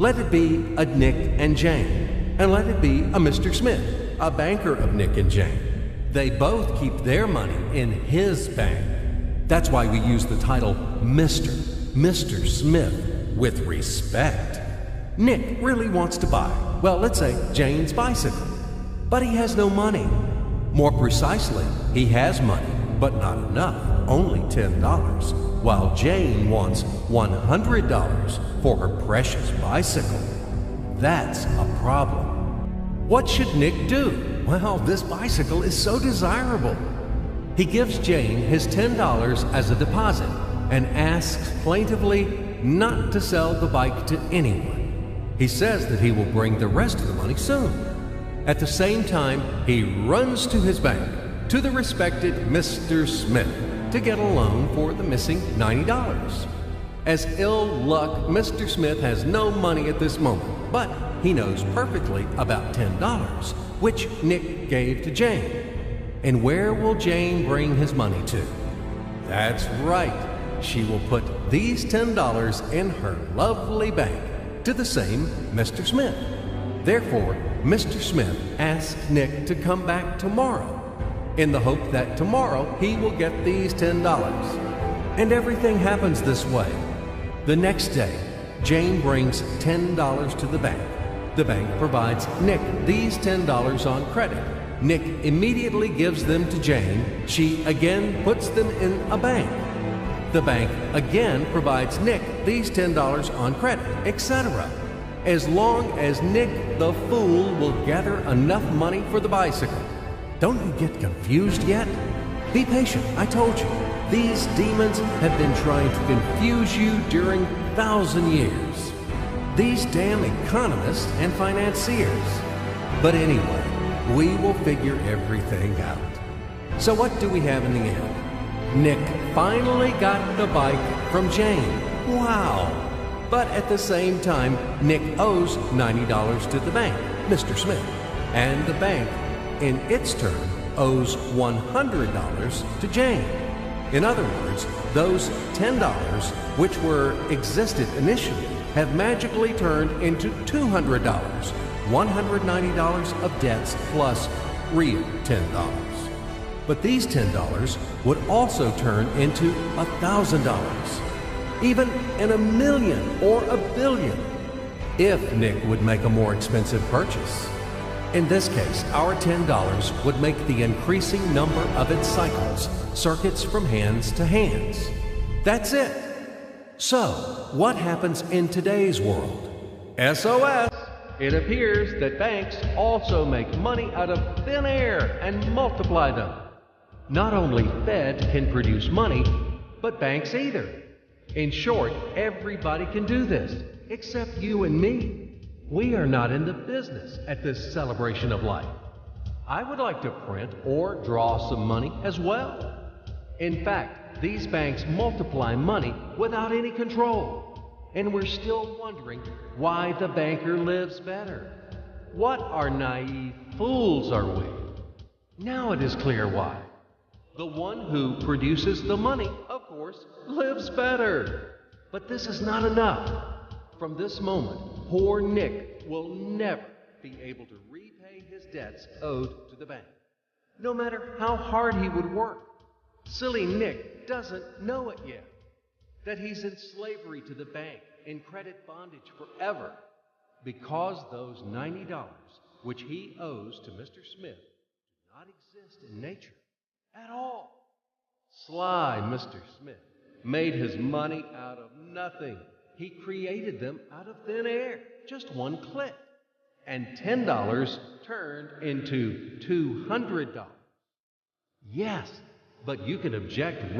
Let it be a Nick and Jane, and let it be a Mr. Smith, a banker of Nick and Jane. They both keep their money in his bank. That's why we use the title Mr. Smith with respect. Nick really wants to buy, well, let's say Jane's bicycle, but he has no money. More precisely, he has money, but not enough, only $10, while Jane wants $100 for her precious bicycle. That's a problem. What should Nick do? Well, this bicycle is so desirable. He gives Jane his $10 as a deposit and asks plaintively not to sell the bike to anyone. He says that he will bring the rest of the money soon. At the same time, he runs to his bank, to the respected Mr. Smith, to get a loan for the missing $90. As ill luck, Mr. Smith has no money at this moment, but he knows perfectly about $10, which Nick gave to Jane. And where will Jane bring his money to? That's right. She will put these $10 in her lovely bank to the same Mr. Smith. Therefore, Mr. Smith asks Nick to come back tomorrow in the hope that tomorrow he will get these $10. And everything happens this way. The next day, Jane brings $10 to the bank. The bank provides Nick these $10 on credit. Nick immediately gives them to Jane. She again puts them in a bank. The bank again provides Nick these $10 on credit, etc. As long as Nick the fool will gather enough money for the bicycle. Don't you get confused yet? Be patient, I told you. These demons have been trying to confuse you during 1,000 years. These damn economists and financiers. But anyway, we will figure everything out. So what do we have in the end? Nick finally got the bike from Jane. Wow! But at the same time, Nick owes $90 to the bank, Mr. Smith. And the bank, in its turn, owes $100 to Jane. In other words, those $10, which existed initially, have magically turned into $200, $190 of debts plus real $10. But these $10 would also turn into $1,000, even in $1 million or $1 billion, if Nick would make a more expensive purchase. In this case, our $10 would make the increasing number of its cycles, circuits from hands to hands. That's it. So, what happens in today's world? SOS! It appears that banks also make money out of thin air and multiply them. Not only Fed can produce money, but banks either. In short, everybody can do this, except you and me. We are not in the business at this celebration of life. I would like to print or draw some money as well. In fact, these banks multiply money without any control. And we're still wondering why the banker lives better. What naive fools are we? Now it is clear why. The one who produces the money, of course, lives better. But this is not enough. From this moment, poor Nick will never be able to repay his debts owed to the bank, no matter how hard he would work. Silly Nick doesn't know it yet, that he's in slavery to the bank, in credit bondage forever, because those $90 which he owes to Mr. Smith do not exist in nature at all. Sly Mr. Smith made his money out of nothing. He created them out of thin air, just one click. And $10 turned into $200. Yes, but you can object